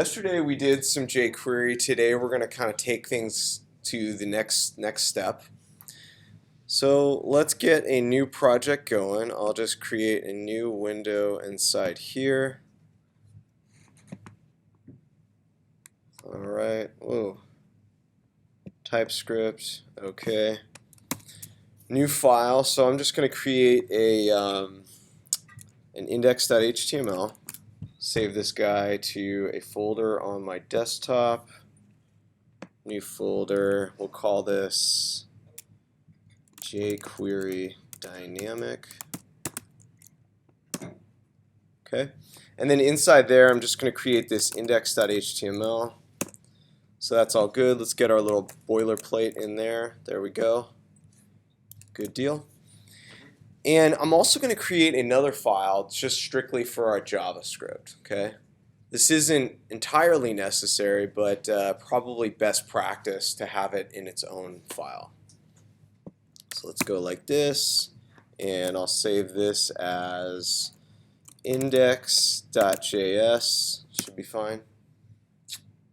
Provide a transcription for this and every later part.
Yesterday we did some jQuery. Today we're going to kind of take things to the next step. So let's get a new project going. I'll just create a new window inside here. Alright, whoa. TypeScript, okay. New file, so I'm just going to create a an index.html. Save this guy to a folder on my desktop. New folder, we'll call this jQuery dynamic. Okay, and then inside there I'm just going to create this index.html. So that's all good. Let's get our little boilerplate in there. There we go. Good deal. And I'm also going to create another file just strictly for our JavaScript. Okay, this isn't entirely necessary, but probably best practice to have it in its own file. So let's go like this, and I'll save this as index.js. Should be fine.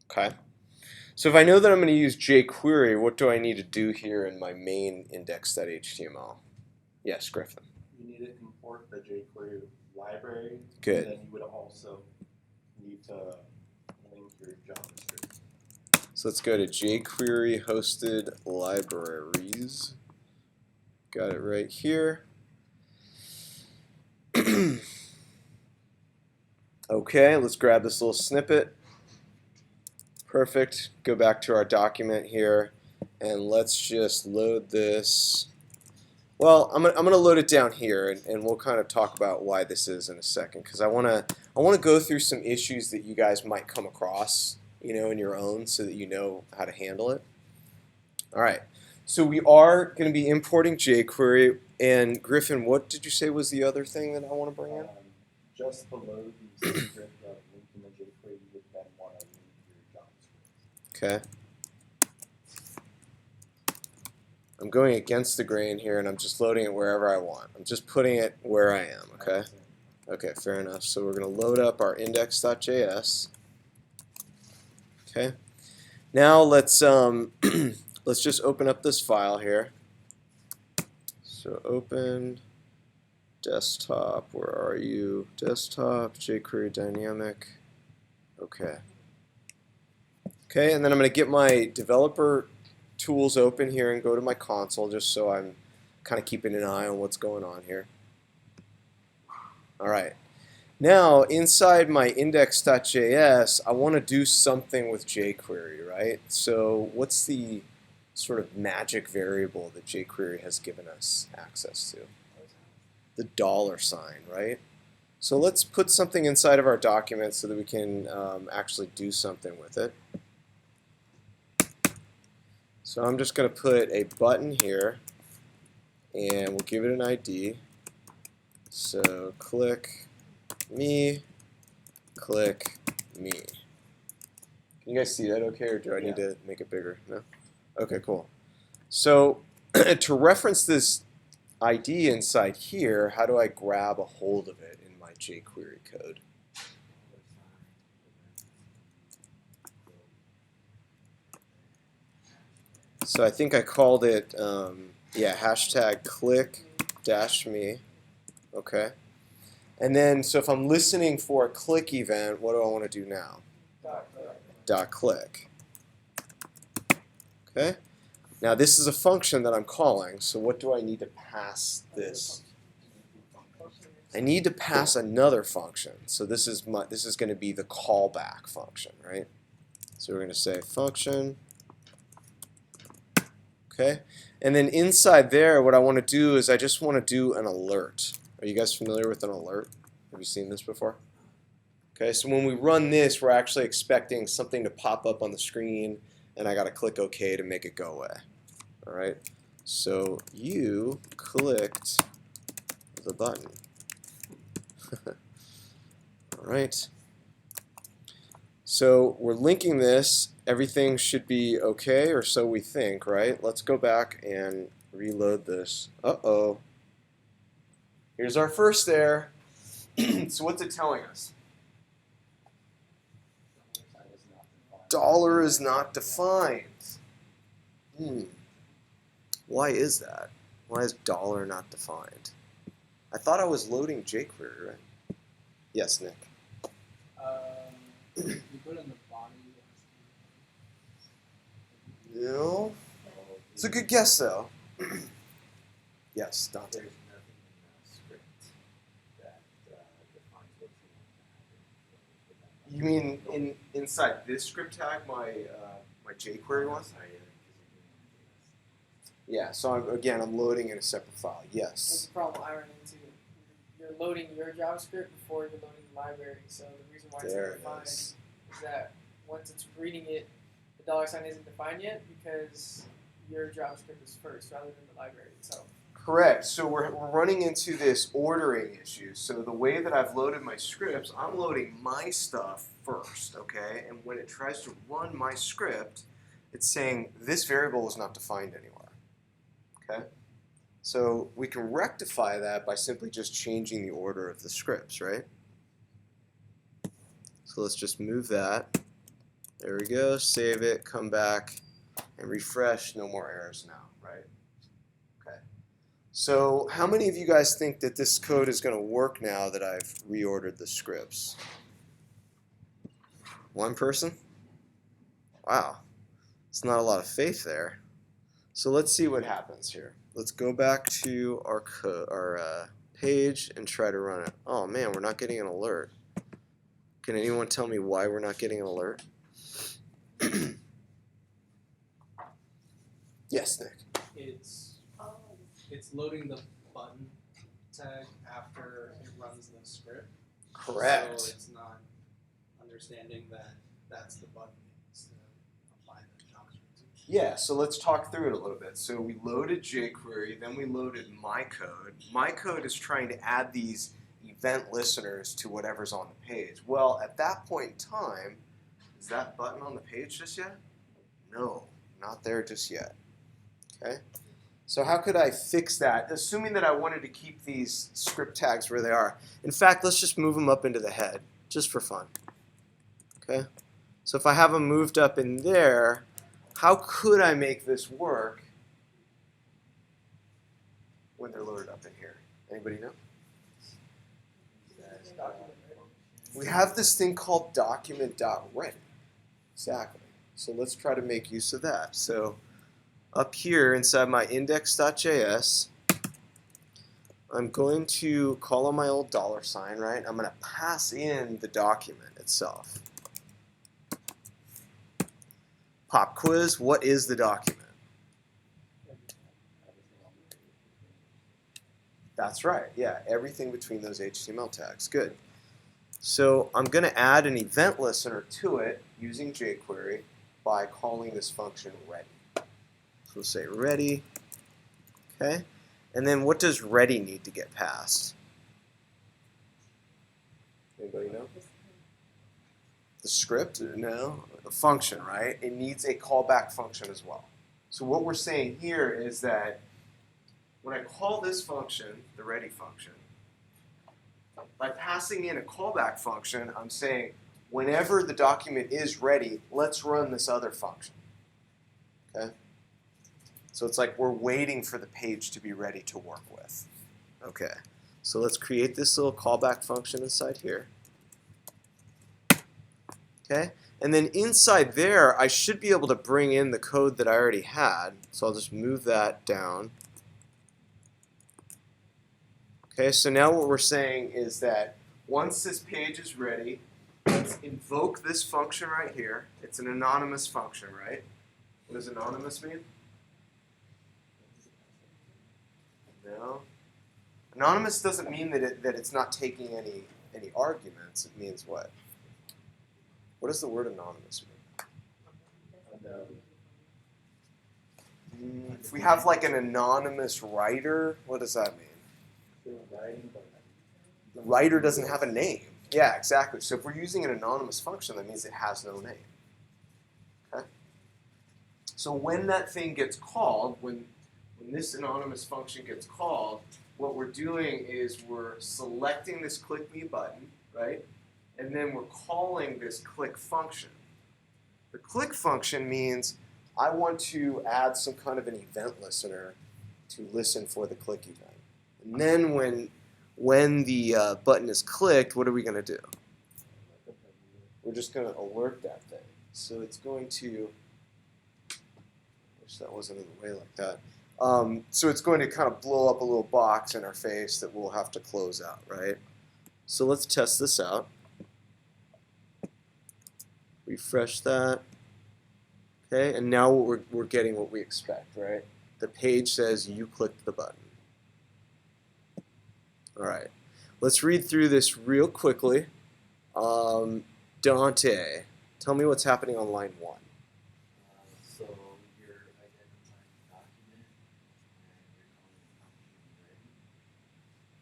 Okay. So if I know that I'm going to use jQuery, what do I need to do here in my main index.html? Yes, Griffin. You need to import the jQuery library. Good. And then you would also need to link your JavaScript. So let's go to jQuery hosted libraries. Got it right here. Okay, let's grab this little snippet. Perfect. Go back to our document here, and let's just load this. Well, I'm gonna load it down here, and we'll kind of talk about why this is in a second, because I wanna go through some issues that you guys might come across, in your own, so that you know how to handle it. All right. So we are going to be importing jQuery, and Griffin, what did you say was the other thing that I want to bring in? Just below the script of linking the jQuery, you would then want to link your JavaScript. Okay. I'm going against the grain here, and I'm just loading it wherever I want. I'm just putting it where I am, okay? Okay, fair enough. So we're going to load up our index.js. Okay. Now let's let's just open up this file here. So open desktop, where are you? Desktop, jQuery dynamic. Okay. Okay, and then I'm going to get my developer tools open here and go to my console just so I'm kind of keeping an eye on what's going on here. All right. Now, inside my index.js, I want to do something with jQuery, right? So what's the sort of magic variable that jQuery has given us access to? The $, right? So let's put something inside of our document so that we can actually do something with it. So I'm just going to put a button here, and we'll give it an ID. So click me, click me. Can you guys see that okay, or do I need to make it bigger? No? Okay, cool. So to reference this ID inside here, how do I grab a hold of it in my jQuery code? So I think I called it, hashtag click-me. Okay. And then, so if I'm listening for a click event, what do I want to do now? .click. Okay. Now this is a function that I'm calling, so what do I need to pass this? I need to pass another function. So this is going to be the callback function, right? So we're going to say function. Okay. And then inside there, what I want to do is I just want to do an alert. Are you guys familiar with an alert? Have you seen this before? Okay, so when we run this, we're actually expecting something to pop up on the screen, and I got to click OK to make it go away. All right, so you clicked the button. All right. So we're linking this. Everything should be okay, or so we think, right? Let's go back and reload this. Uh-oh. Here's our first error. So what's it telling us? Dollar is not defined. Why is that? Why is dollar not defined? I thought I was loading jQuery, right? Yes, Nick. You put in the body. No. It's a good guess, though. Yes, Dante. There's nothing in the script that defines what you want to have. You mean inside this script tag, my jQuery one? Yeah. So I'm loading in a separate file. That's Yes. the problem I run into. You're loading your JavaScript before you're loading the library. So the reason why it's There not it defined is. is that once it's reading it, the $sign isn't defined yet because your JavaScript is first rather than the library itself. Correct. So we're running into this ordering issue. So the way that I've loaded my scripts, I'm loading my stuff first, okay? And when it tries to run my script, it's saying this variable is not defined anywhere, okay? So we can rectify that by simply just changing the order of the scripts, right? So let's just move that. There we go. Save it, come back, and refresh. No more errors now, right? Okay. So how many of you guys think that this code is going to work now that I've reordered the scripts? One person? Wow. It's not a lot of faith there. So let's see what happens here. Let's go back to our page and try to run it. Oh man, we're not getting an alert. Can anyone tell me why we're not getting an alert? Yes, Nick. It's loading the button tag after it runs the script. Correct. So it's not understanding that that's the button it needs to apply the JavaScript to. Yeah, so let's talk through it a little bit. So we loaded jQuery, then we loaded my code. My code is trying to add these event listeners to whatever's on the page. Well, at that point in time, is that button on the page just yet? No, not there just yet. Okay? So how could I fix that, assuming that I wanted to keep these script tags where they are? In fact, let's just move them up into the head, just for fun. Okay? So if I have them moved up in there, how could I make this work when they're loaded up in here? Anybody know? We have this thing called document.ready. Exactly. So let's try to make use of that. So up here inside my index.js, I'm going to call on my old $, right? I'm going to pass in the document itself. Pop quiz, what is the document? That's right, yeah, everything between those HTML tags. Good. So I'm going to add an event listener to it using jQuery by calling this function ready. So we'll say ready, okay? And then what does ready need to get passed? Anybody know? The script? No. The function, right? It needs a callback function as well. So what we're saying here is that when I call this function, the ready function, by passing in a callback function, I'm saying whenever the document is ready, let's run this other function. Okay? So it's like we're waiting for the page to be ready to work with. Okay. So let's create this little callback function inside here. Okay? And then inside there, I should be able to bring in the code that I already had. So I'll just move that down. Okay, so now what we're saying is that once this page is ready, let's invoke this function right here. It's an anonymous function, right? What does anonymous mean? No. Anonymous doesn't mean that it's not taking any arguments. It means what? What does the word anonymous mean? If we have like an anonymous writer, what does that mean? The writer doesn't have a name. Yeah, exactly. So if we're using an anonymous function, that means it has no name. Okay? So when that thing gets called, when this anonymous function gets called, what we're doing is we're selecting this click me button, right? And then we're calling this click function. The click function means I want to add some kind of an event listener to listen for the click event. And then when the button is clicked, what are we going to do? We're just going to alert that thing. So it's going to, wish that wasn't in the way like that. So it's going to kind of blow up a little box in our face that we'll have to close out, right? So let's test this out. Refresh that. Okay, and now we're getting what we expect, right? The page says you clicked the button. All right, let's read through this real quickly. Dante, tell me what's happening on line 1. So you're identifying the document and you're calling the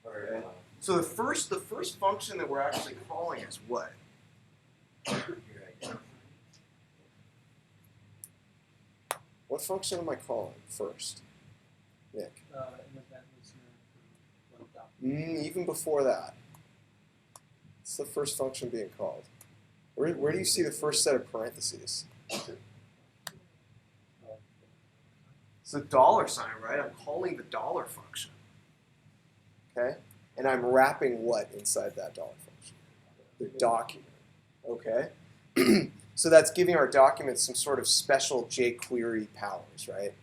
function ready. Or So the first function that we're actually calling is what? you're identifying. What function am I calling first? Nick. An event listener for one document. Even before that. It's the first function being called. Where do you see the first set of parentheses? It's the $sign, right? I'm calling the dollar function. Okay? And I'm wrapping what inside that dollar function? The document. Okay? So that's giving our document some sort of special jQuery powers, right?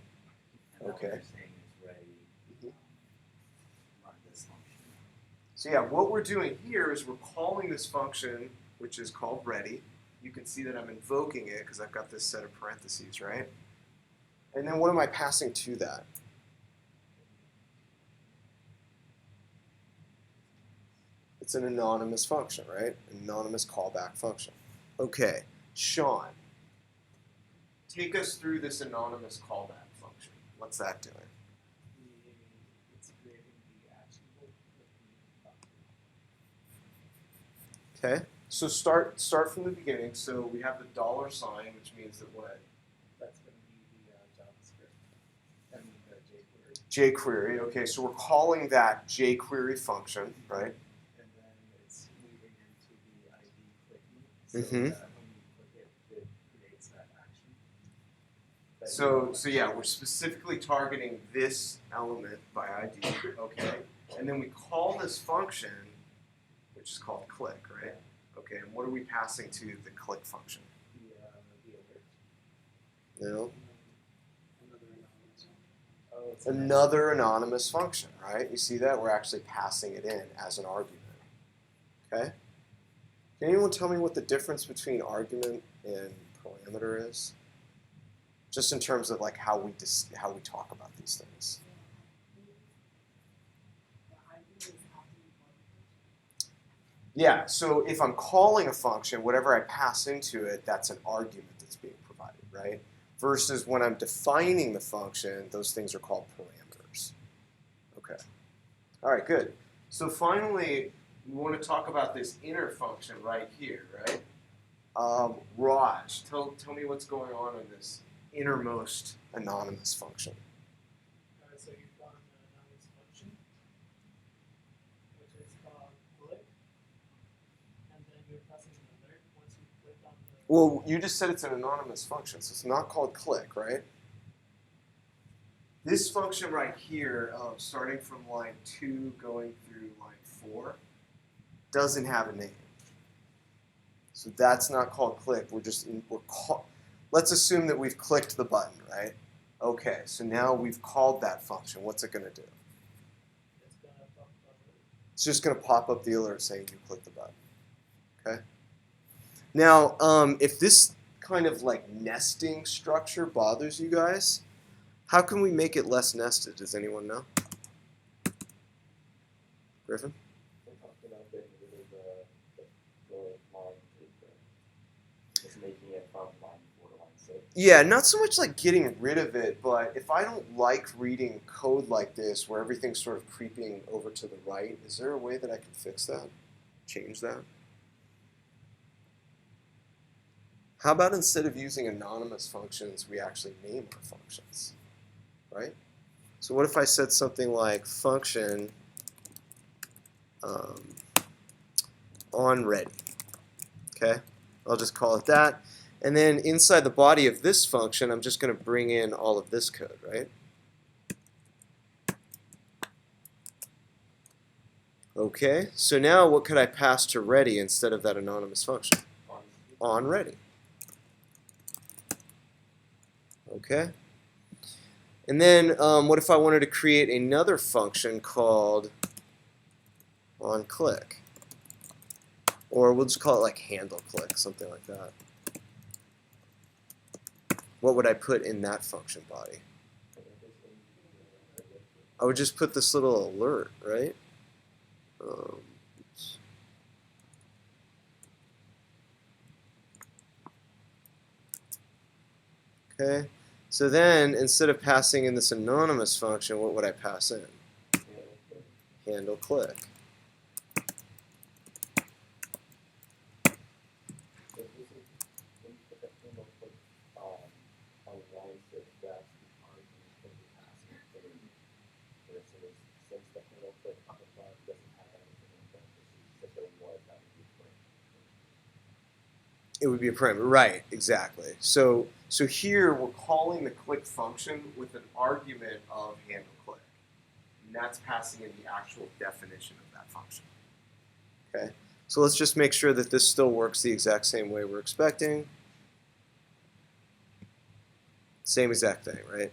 And now Okay. what you're saying is ready. Run this function. So yeah, what we're doing here is we're calling this function, which is called ready. You can see that I'm invoking it because I've got this set of parentheses, right? And then what am I passing to that? It's an anonymous function, right? Anonymous callback function. Okay, Sean, take us through this anonymous callback function. What's that doing? It's creating the actionable with Okay, so start from the beginning. So we have the $sign, which means that what? that's going to be the JavaScript. I mean the jQuery. jQuery. Okay, so we're calling that jQuery function, right? And then it's moving into the ID clicking, so that when you click it, it creates that action. that you So want. so yeah, we're specifically targeting this element by ID. Okay, and then we call this function, which is called click, right? Okay, and what are we passing to the click function? The alert. No. Another anonymous one. Oh, it's Another anonymous function, right? You see that? We're actually passing it in as an argument. Okay? Can anyone tell me what the difference between argument and parameter is? Just in terms of like how we talk about these things. Yeah, so if I'm calling a function, whatever I pass into it, that's an argument that's being provided, right? Versus when I'm defining the function, those things are called parameters. Okay. All right, good. So finally, we want to talk about this inner function right here, right? Raj, tell me what's going on in this innermost anonymous function. So you've got an anonymous function, which is called click, and then you're pressing an alert once you click on the. Well, you just said it's an anonymous function, so it's not called click, right? This function right here, starting from line 2 going through line 4, doesn't have a name. So that's not called click. Let's assume that we've clicked the button, right? Okay, so now we've called that function. What's it going to do? It's gonna pop up. It's just going to pop up the alert saying you clicked the button. Okay. Now, if this kind of like nesting structure bothers you guys, how can we make it less nested? Does anyone know? Griffin? We're talking about getting rid of the line 8 there. Just making it from line 4 to line 6. Yeah, not so much like getting rid of it, but if I don't like reading code like this where everything's sort of creeping over to the right, is there a way that I can fix that? Change that? How about instead of using anonymous functions, we actually name our functions, right? So what if I said something like function on ready, okay? I'll just call it that. And then inside the body of this function, I'm just going to bring in all of this code, right? Okay, so now what could I pass to ready instead of that anonymous function? On ready. Okay. And then what if I wanted to create another function called on click? Or we'll just call it like handle click, something like that. What would I put in that function body? I would just put this little alert, right? Oops. Okay, so then instead of passing in this anonymous function, what would I pass in? Handle click. It would be a parameter, right? Exactly. So here we're calling the click function with an argument of handle click, and that's passing in the actual definition of that function. Okay. So let's just make sure that this still works the exact same way we're expecting. Same exact thing, right?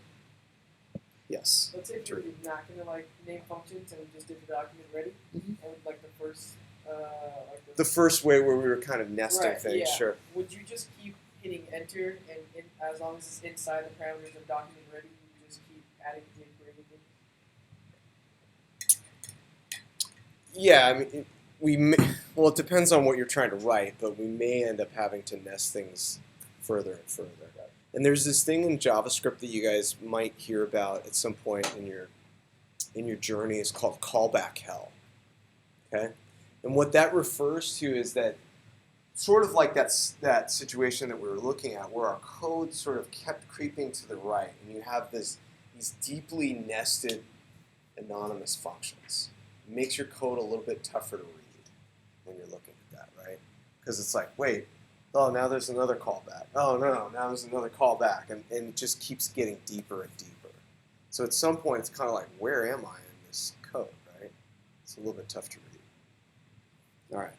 Yes. Let's say if you're not going to like name functions and we just did the document ready, and like the first, The first way where we were kind of nesting right, things, yeah. sure. Would you just keep hitting enter, and as long as it's inside the parameters of document ready, you just keep adding jQuery things? Yeah, I mean, well, it depends on what you're trying to write, but we may end up having to nest things further and further. And there's this thing in JavaScript that you guys might hear about at some point in your journey is called callback hell. Okay, and what that refers to is that sort of like that situation that we were looking at, where our code sort of kept creeping to the right, and you have these deeply nested anonymous functions. It makes your code a little bit tougher to read when you're looking at that, right? Because it's like, wait, oh, now there's another callback. Oh, no, now there's another callback. And it just keeps getting deeper and deeper. So at some point, it's kind of like, where am I in this code, right? It's a little bit tough to read. All right.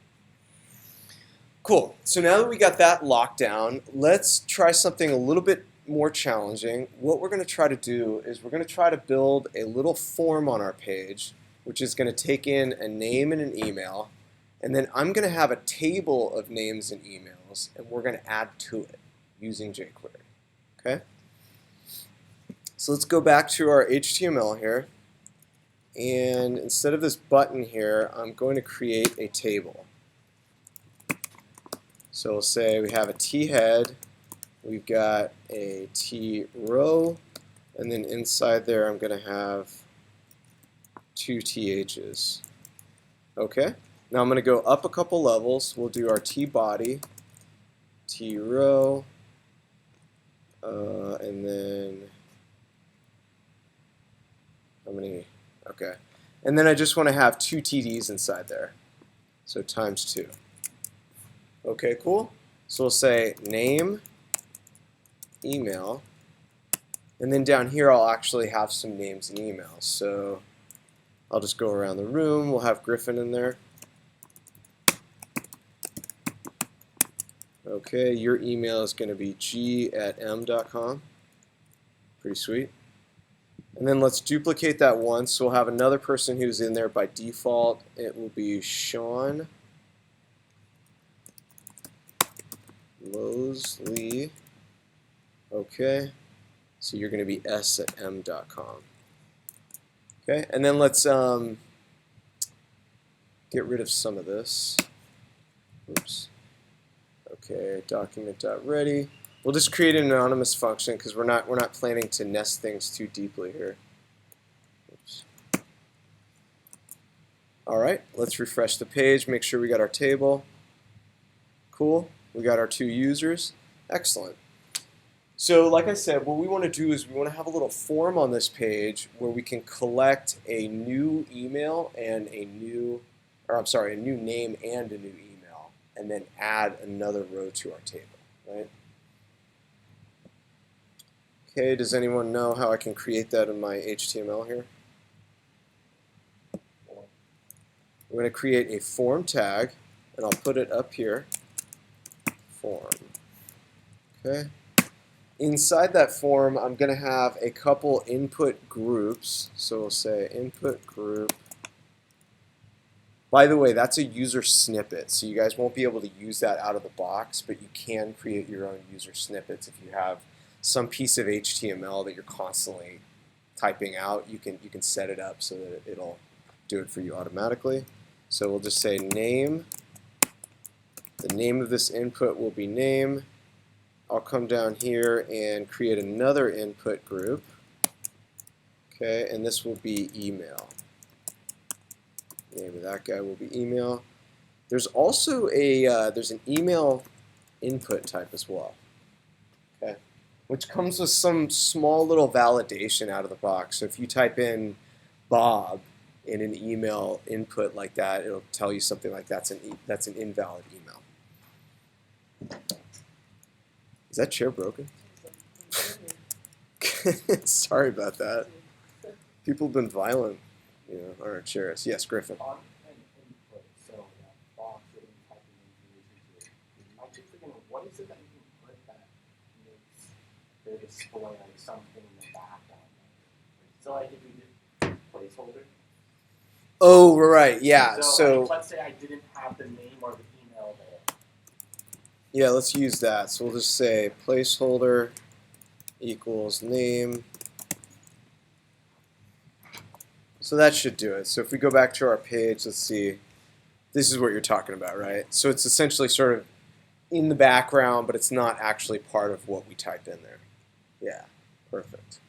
Cool. So now that we got that locked down, let's try something a little bit more challenging. What we're going to try to do is we're going to try to build a little form on our page, which is going to take in a name and an email. And then I'm going to have a table of names and emails, and we're going to add to it using jQuery. Okay? So let's go back to our HTML here. And instead of this button here, I'm going to create a table. So we'll say we have a T head, we've got a T row, and then inside there I'm going to have two THs. Okay? Now I'm going to go up a couple levels. We'll do our T body, T row, and then how many? Okay. And then I just want to have two TDs inside there. So times 2. Okay, cool. So we'll say name, email, and then down here I'll actually have some names and emails. So I'll just go around the room. We'll have Griffin in there. Okay, your email is going to be g@m.com. Pretty sweet. And then let's duplicate that once. So we'll have another person who's in there by default. It will be Sean Mosley. Okay, so you're going to be s@m.com. Okay, and then let's get rid of some of this. Oops. Okay, document.ready. We'll just create an anonymous function because we're not planning to nest things too deeply here. Oops. All right, let's refresh the page. Make sure we got our table. Cool. We got our 2 users. Excellent. So like I said, what we want to do is we want to have a little form on this page where we can collect a new email and a new name and a new email, and then add another row to our table, right? Okay, does anyone know how I can create that in my HTML here? I'm going to create a form tag, and I'll put it up here, form. Okay. Inside that form, I'm going to have a couple input groups. So we'll say input group. By the way, that's a user snippet, so you guys won't be able to use that out of the box, but you can create your own user snippets if you have some piece of HTML that you're constantly typing out. You can set it up so that it'll do it for you automatically. So we'll just say name. The name of this input will be name. I'll come down here and create another input group. Okay, and this will be email. Name of that guy will be email. There's also there's an email input type as well. Okay, which comes with some small little validation out of the box. So if you type in Bob in an email input like that, it'll tell you something like that's an invalid email. Is that chair broken? Sorry about that. People have been violent, on our chairs. Yes, Griffin. On an input, so that box that you type in information to, I keep thinking, what is it that you can put that makes the display like something in the background? So like if you did placeholder. Oh, right, yeah. So like, let's say I didn't have the name or the email there. Yeah, let's use that. So we'll just say placeholder equals name. So that should do it. So if we go back to our page, let's see. This is what you're talking about, right? So it's essentially sort of in the background, but it's not actually part of what we typed in there. Yeah, perfect.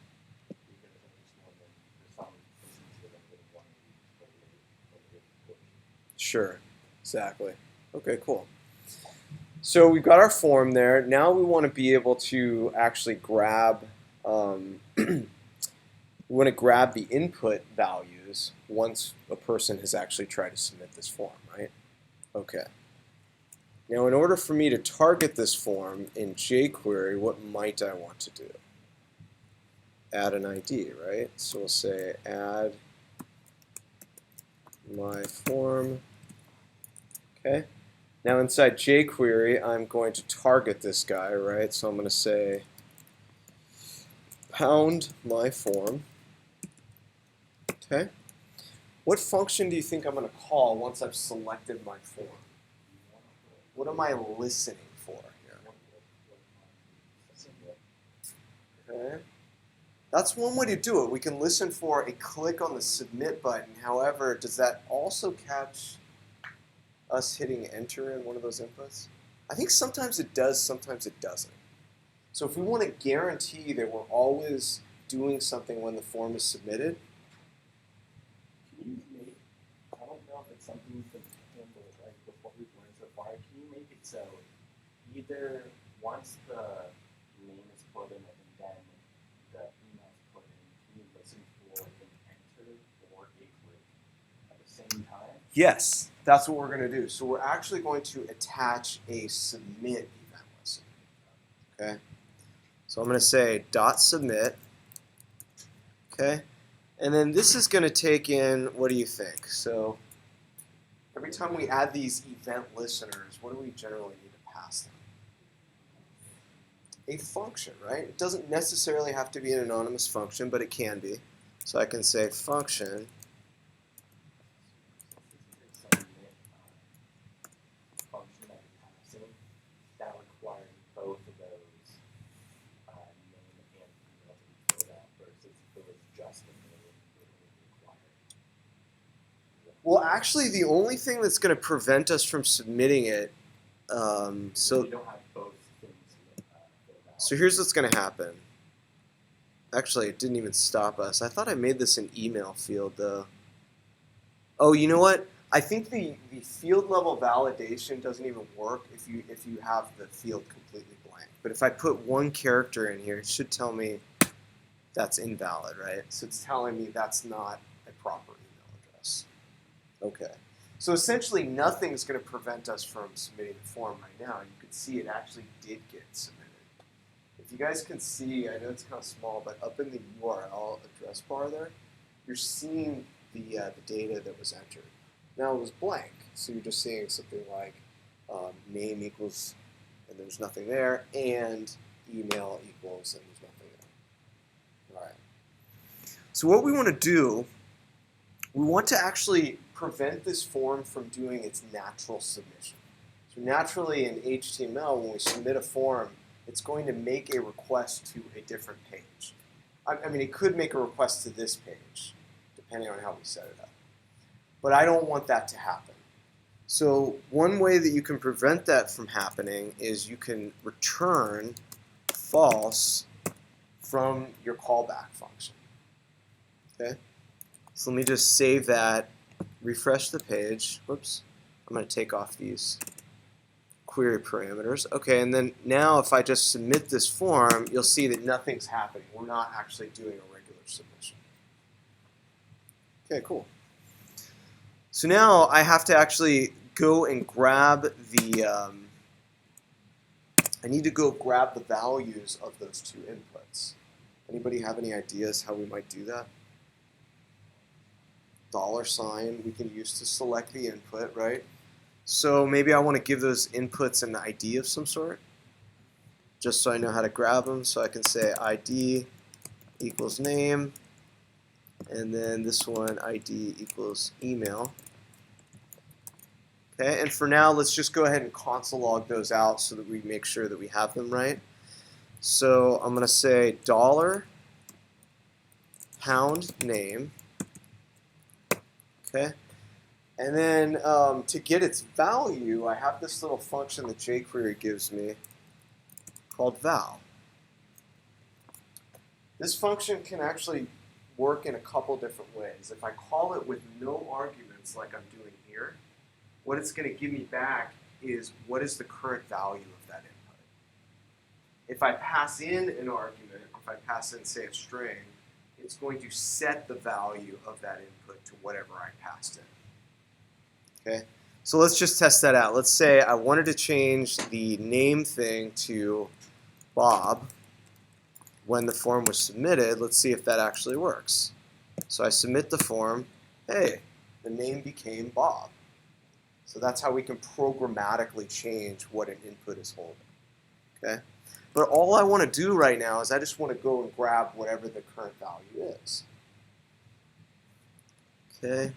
Sure, exactly. Okay, cool. So we've got our form there. Now we want to be able to actually grab, we want to grab the input values once a person has actually tried to submit this form, right? Okay. Now in order for me to target this form in jQuery, what might I want to do? Add an ID, right? So we'll say add my form. Okay. Now inside jQuery, I'm going to target this guy, right? So I'm going to say pound my form. Okay. What function do you think I'm going to call once I've selected my form? What am I listening for here? Okay. That's one way to do it. We can listen for a click on the submit button. However, does that also catch us hitting enter in one of those inputs? I think sometimes it does, sometimes it doesn't. So if we want to guarantee that we're always doing something when the form is submitted, Can you make, I don't know if it's something you can handle right before we've learned so far, can you make it so either once the name is put in and then the email is put in, can you listen for an enter or a click at the same time? yes, that's what we're going to do. So we're actually going to attach a submit event listener. Okay. So I'm going to say .submit. Okay. And then this is going to take in, what do you think? So every time we add these event listeners, what do we generally need to pass them? A function, right? It doesn't necessarily have to be an anonymous function, but it can be. So I can say function. Submit function that you're passing, that requires both of those name and email to be filled out versus if it was just a name, it would require. Well, actually, the only thing that's going to prevent us from submitting it, So you don't have both things filled out. so here's what's going to happen. Actually, it didn't even stop us. I thought I made this an email field, though. Oh, you know what? I think the field level validation doesn't even work if you have the field completely blank. But if I put one character in here, it should tell me that's invalid, right? So it's telling me that's not a proper email address. Okay. So essentially, nothing's going to prevent us from submitting the form right now. You can see it actually did get submitted. if you guys can see, I know it's kind of small, but up in the URL address bar there, you're seeing the data that was entered. Now it was blank, so you're just seeing something like name equals, and there's nothing there, and email equals, and there's nothing there. All right. So what we want to do, we want to actually prevent this form from doing its natural submission. So naturally in HTML, when we submit a form, it's going to make a request to a different page. I mean, it could make a request to this page, depending on how we set it up. But I don't want that to happen. So one way that you can prevent that from happening is you can return false from your callback function. Okay? So let me just save that, refresh the page. Whoops. I'm going to take off these query parameters. Okay, and then now if I just submit this form, you'll see that nothing's happening. We're not actually doing a regular submission. Okay, cool. So now I have to actually go and grab the, I need to go grab the values of those two inputs. Anybody have any ideas how we might do that? $sign we can use to select the input, right? So maybe I want to give those inputs an ID of some sort, just so I know how to grab them. So I can say ID equals name, and then this one ID equals email. Okay, and for now, let's just go ahead and console log those out so that we make sure that we have them right. So I'm going to say $pound name. Okay. And then to get its value, I have this little function that jQuery gives me called val. This function can actually work in a couple different ways. If I call it with no arguments like I'm doing here, what it's going to give me back is what is the current value of that input. If I pass in an argument, if I pass in, say, a string, it's going to set the value of that input to whatever I passed in. Okay, so let's just test that out. Let's say I wanted to change the name thing to Bob when the form was submitted. Let's see if that actually works. So I submit the form. Hey, the name became Bob. So that's how we can programmatically change what an input is holding. Okay, but all I want to do right now is I just want to go and grab whatever the current value is. Okay.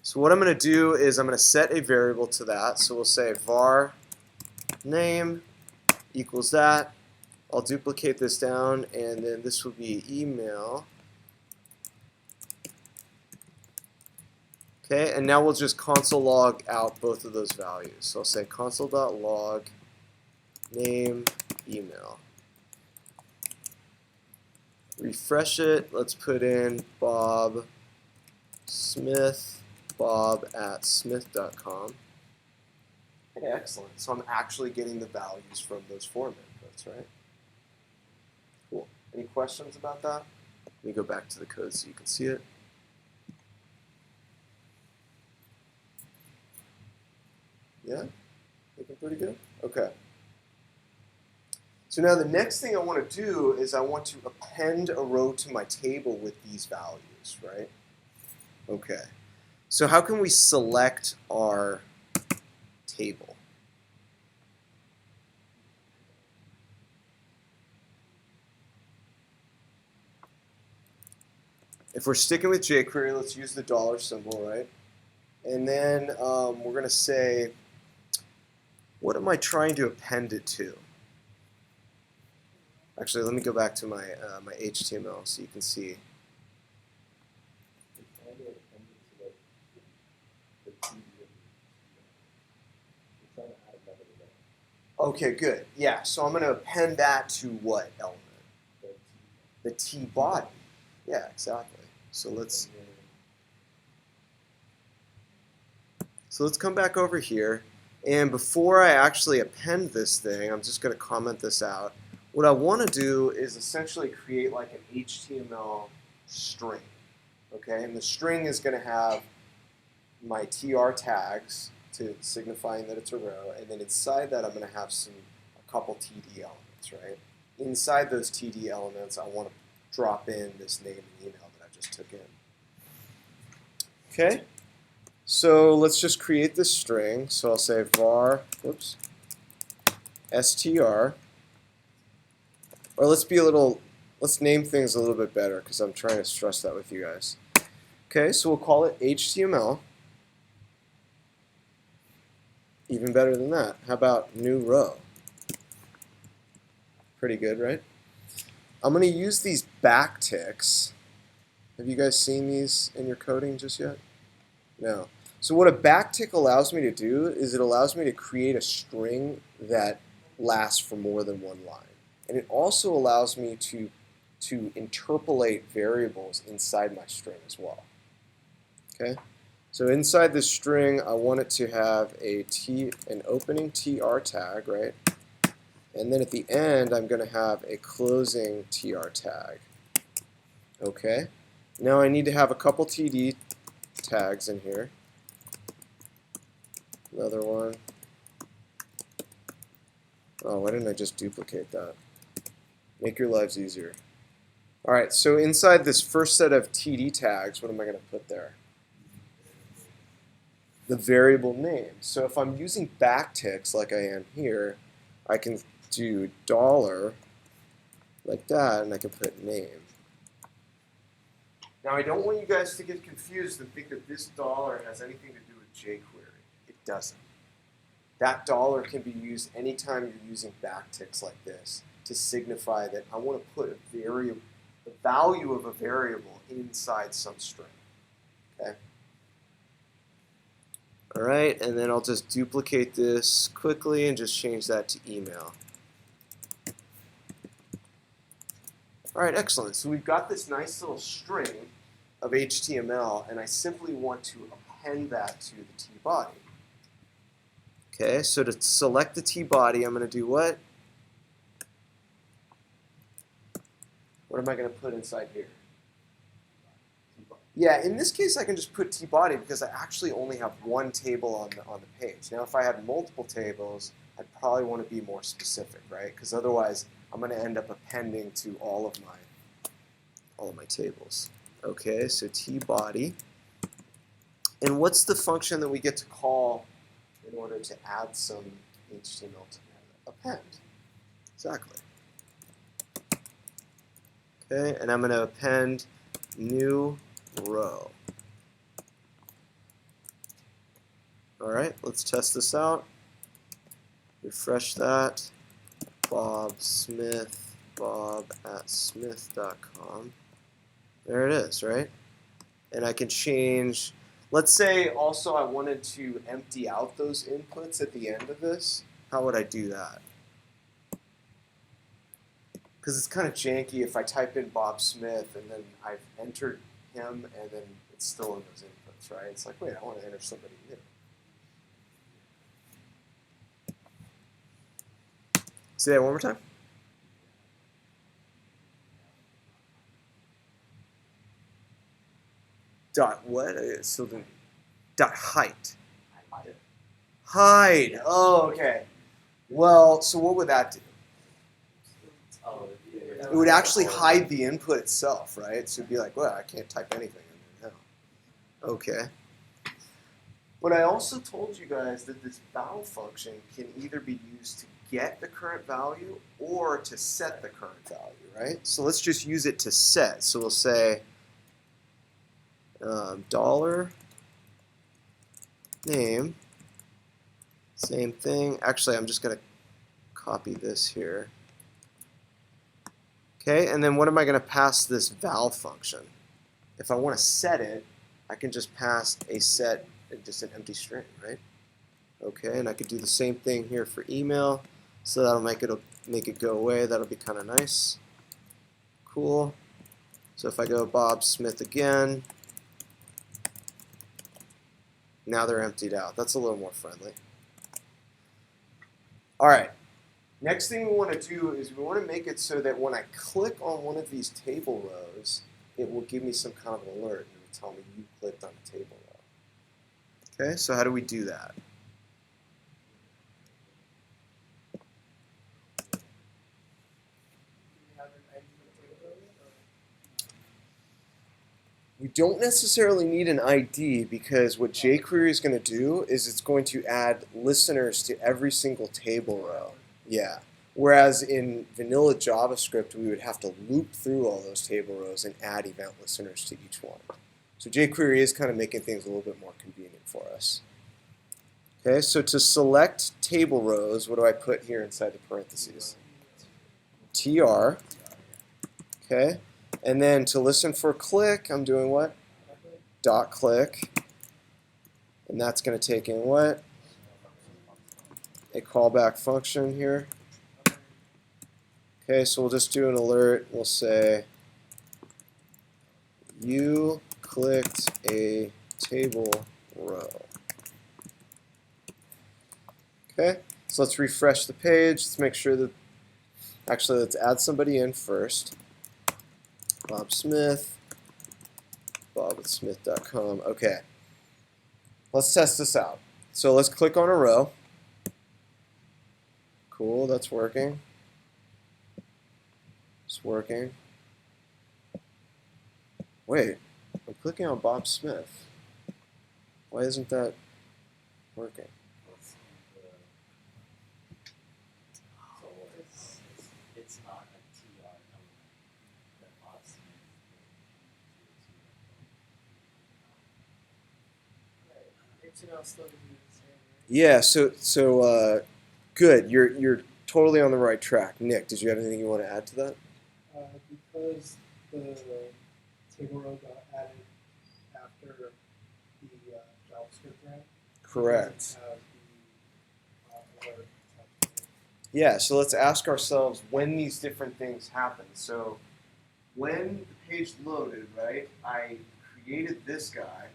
So what I'm going to do is I'm going to set a variable to that. So we'll say var name equals that. I'll duplicate this down, and then this will be email. Okay, and now we'll just console log out both of those values. So I'll say console.log name email. Refresh it. Let's put in Bob Smith. bob@smith.com. Okay, excellent. So I'm actually getting the values from those form inputs, right? Cool. Any questions about that? Let me go back to the code so you can see it. Yeah? Looking pretty good? Okay. So now the next thing I want to do is I want to append a row to my table with these values, right? Okay. So how can we select our table? If we're sticking with jQuery, let's use the $ symbol, right? And then we're going to say, what am I trying to append it to? Actually, let me go back to my, my HTML so you can see. Okay, good. Yeah, so I'm going to append that to what element? The T body. Yeah, exactly. So let's come back over here, and before I actually append this thing, I'm just going to comment this out. What I want to do is essentially create like an HTML string. Okay, and the string is going to have my TR tags to signifying that it's a row, and then inside that I'm going to have a couple TD elements, right? Inside those TD elements, I want to drop in this name and email that I just took in. Okay, so let's just create this string. So I'll say var, whoops, str, or let's name things a little bit better because I'm trying to stress that with you guys. Okay, so we'll call it HTML. Even better than that. How about new row? Pretty good, right? I'm going to use these backticks. Have you guys seen these in your coding just yet? No. So what a backtick allows me to do is it allows me to create a string that lasts for more than one line. And it also allows me to interpolate variables inside my string as well. Okay? So inside this string, I want it to have an opening tr tag, right? And then at the end, I'm going to have a closing tr tag. Okay? Now I need to have a couple td tags in here. Another one. Oh, why didn't I just duplicate that? Make your lives easier. All right, so inside this first set of td tags, what am I going to put there? The variable name. So if I'm using backticks like I am here, I can do $ like that, and I can put name. Now I don't want you guys to get confused and think that this $ has anything to do with jQuery. It doesn't. That $ can be used anytime you're using backticks like this to signify that I want to put a variable, the value of a variable inside some string. Okay. All right, and then I'll just duplicate this quickly and just change that to email. All right, excellent. So we've got this nice little string of HTML, and I simply want to append that to the tBody. Okay, so to select the tBody, I'm going to do what? What am I going to put inside here? Yeah, in this case, I can just put tBody because I actually only have one table on the page. Now, if I had multiple tables, I'd probably want to be more specific, right? Because otherwise, I'm going to end up appending to all of my tables. Okay, so tBody. And what's the function that we get to call in order to add some HTML to append? Exactly. Okay, and I'm going to append new row. All right, let's test this out. Refresh that. Bob Smith, bob@smith.com. There it is, right? And I can change, let's say also I wanted to empty out those inputs at the end of this. How would I do that? Because it's kind of janky if I type in Bob Smith and then I've entered him and then it's still in those inputs, right? It's like, wait, I want to enter somebody new. Say that one more time. Dot what? So then, dot height. Hide. Oh, okay. Well, so what would that do? It would actually hide the input itself, right? So it'd be like, well, I can't type anything in there now. Okay. But I also told you guys that this val function can either be used to get the current value or to set the current value, right? So let's just use it to set. So we'll say $ name, same thing. Actually, I'm just going to copy this here. Okay, and then what am I going to pass this val function? If I want to set it, I can just pass a set, just an empty string, right? Okay, and I could do the same thing here for email, so that'll make it go away. That'll be kind of nice. Cool. So if I go Bob Smith again, now they're emptied out. That's a little more friendly. All right. Next thing we want to do is we want to make it so that when I click on one of these table rows, it will give me some kind of an alert and it will tell me you clicked on a table row. Okay, so how do we do that? ID table row yet, or? We don't necessarily need an ID because what jQuery is going to do is it's going to add listeners to every single table row. Yeah. Whereas in vanilla JavaScript, we would have to loop through all those table rows and add event listeners to each one. So jQuery is kind of making things a little bit more convenient for us. Okay, so to select table rows, what do I put here inside the parentheses? TR. Okay, and then to listen for click, I'm doing what? Dot click. And that's going to take in what? A callback function here. Okay, so we'll just do an alert. We'll say, you clicked a table row. Okay, so let's refresh the page. Let's make sure that, actually, let's add somebody in first. Bob Smith, bob@smith.com. Okay, let's test this out. So let's click on a row. Cool, that's working. It's working. Wait, I'm clicking on Bob Smith. Why isn't that working? So it's not a TR element that Bob Smith HTML still can be the same, right? Yeah, so good. You're totally on the right track. Nick, did you have anything you want to add to that? Because the table row got added after the JavaScript ran. Correct. It doesn't have the alert attached to it. Yeah, so let's ask ourselves when these different things happen. So when the page loaded, right, I created this guy.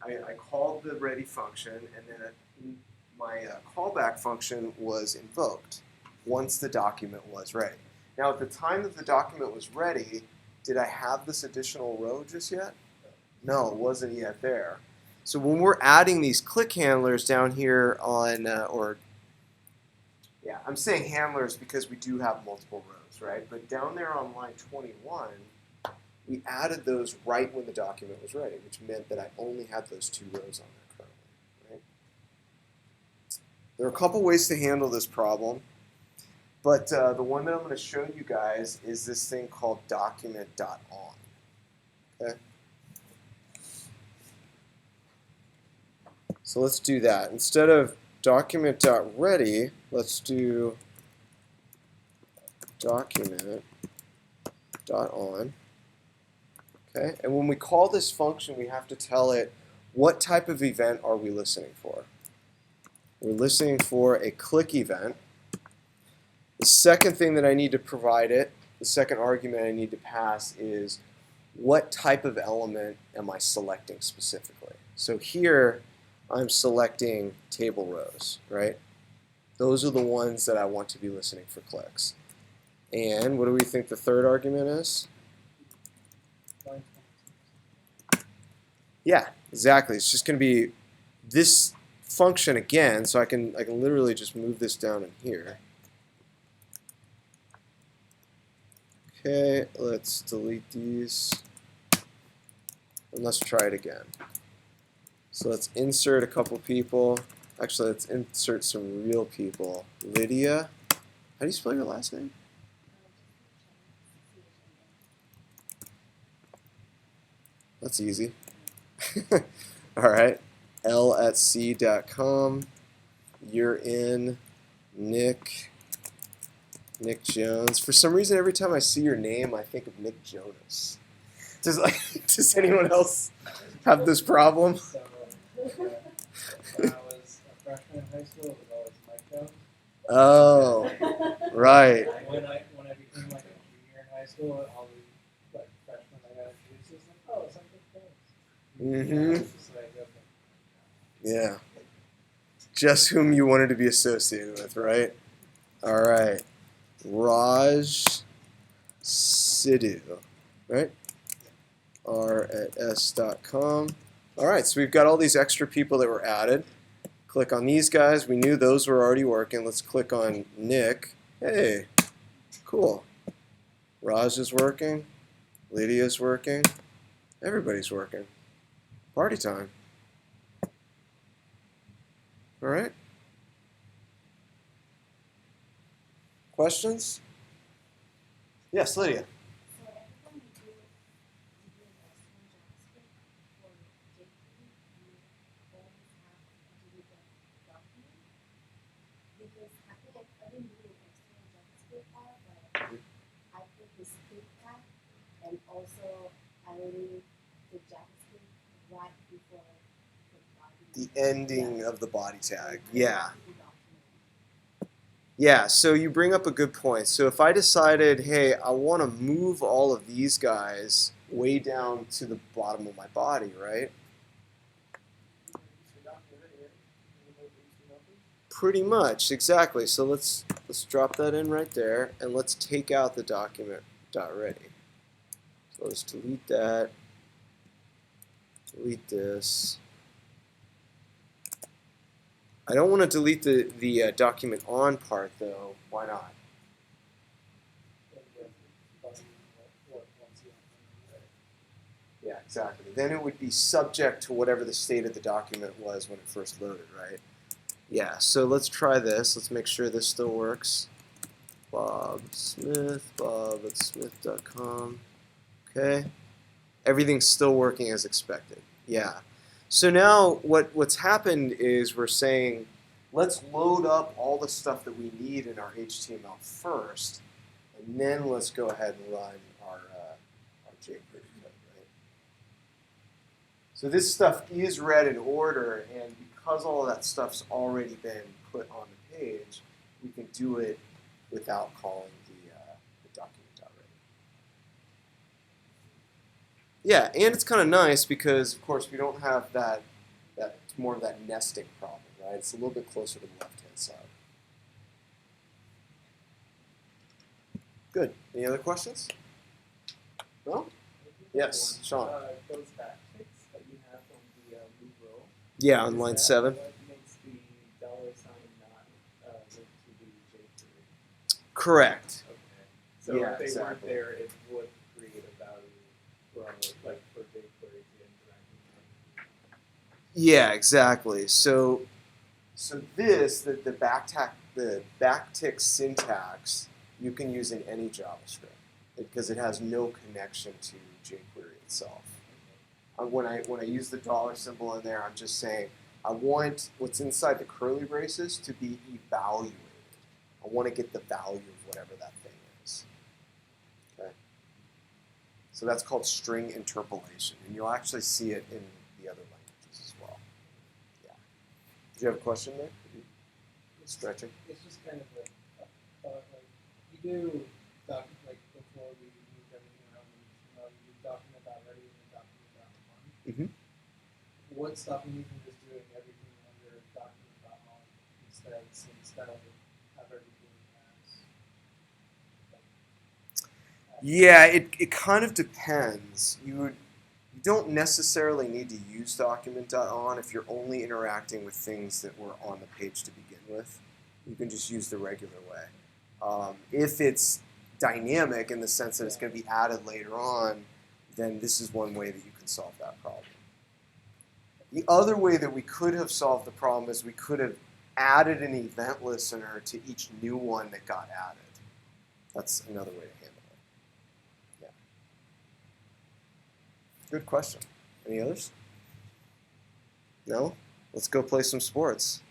I called the ready function, and then my callback function was invoked once the document was ready. Now, at the time that the document was ready, did I have this additional row just yet? No, it wasn't yet there. So when we're adding these click handlers down here on, I'm saying handlers because we do have multiple rows, right? But down there on line 21, we added those right when the document was ready, which meant that I only had those 2 rows on there currently, right? There are a couple ways to handle this problem, but the one that I'm going to show you guys is this thing called document.on. Okay? So let's do that. Instead of document.ready, let's do document.on. Okay? And when we call this function, we have to tell it what type of event are we listening for. We're listening for a click event. The second thing that I need to provide it, the second argument I need to pass is what type of element am I selecting specifically. So here I'm selecting table rows, right? Those are the ones that I want to be listening for clicks. And what do we think the third argument is? Line 22. Yeah, exactly. It's just going to be this function again, so I can literally just move this down in here. Okay, let's delete these. And let's try it again. So let's insert a couple people. Actually, let's insert some real people. Lydia. How do you spell your last name? That's easy. All right. l@c.com. You're in. Nick Jones. For some reason, every time I see your name, I think of Nick Jonas. Does anyone else have this problem? So when I was a freshman in high school, it was always Mike Jones. Oh, right. When I became like a junior in high school, all the like freshmen I got introduced to, like, oh, it's like Nick Jones. Mm-hmm. It's just like, okay. Yeah. Just whom you wanted to be associated with, right? All right. Raj Sidhu, right? r@s.com. All right, so we've got all these extra people that were added. Click on these guys. We knew those were already working. Let's click on Nick. Hey, cool. Raj is working. Lydia's working. Everybody's working. Party time. All right. Questions? Yes, Lydia. So every time you do investment JavaScript for jQuery, you always have to delete the document because I think I've been doing external JavaScript file, but I put the script tag and also I leave the JavaScript right before the body. The ending of the body tag. Yeah. The document. Yeah, so you bring up a good point. So if I decided, hey, I want to move all of these guys way down to the bottom of my body, right? Pretty much, exactly. So let's drop that in right there, and let's take out the document .ready. So let's delete that. Delete this. I don't want to delete the document on part though. Why not? Yeah, exactly. Then it would be subject to whatever the state of the document was when it first loaded, right? Yeah, so let's try this. Let's make sure this still works. Bob at smith.com. Okay. Everything's still working as expected. Yeah. So now what's happened is we're saying, let's load up all the stuff that we need in our HTML first, and then let's go ahead and run our jQuery code, right? So this stuff is read in order, and because all of that stuff's already been put on the page, we can do it without calling the document.ready. Yeah, and it's kind of nice because, of course, we don't have that more of that nesting problem, right? It's a little bit closer to the left-hand side. Good. Any other questions? No? Yes, Sean. Those backticks that you have on the move row. Yeah, on line 7. What makes the $sign not linked to the jQuery? Correct. Okay. So Yeah, if they exactly. weren't there, it would create a value for like for jQuery to interact with. Yeah, exactly. So this the backtick syntax you can use in any JavaScript because it has no connection to jQuery itself. When I use the dollar symbol in there, I'm just saying I want what's inside the curly braces to be evaluated. I want to get the value of whatever that thing is. Okay. So that's called string interpolation, and you'll actually see it in the other languages as well. Yeah. Did you have a question there? Stretching. It's just kind of a thought, like you do like before we moved everything around you do document.ready and then document.on. Mm-hmm. What's stopping you from just doing everything under document.on instead of have everything as Yeah, it kind of depends. You don't necessarily need to use document.on if you're only interacting with things that were on the page to begin with. You can just use the regular way. If it's dynamic in the sense that it's going to be added later on, then this is one way that you can solve that problem. The other way that we could have solved the problem is we could have added an event listener to each new one that got added. That's another way to handle it. Yeah. Good question. Any others? No? Let's go play some sports.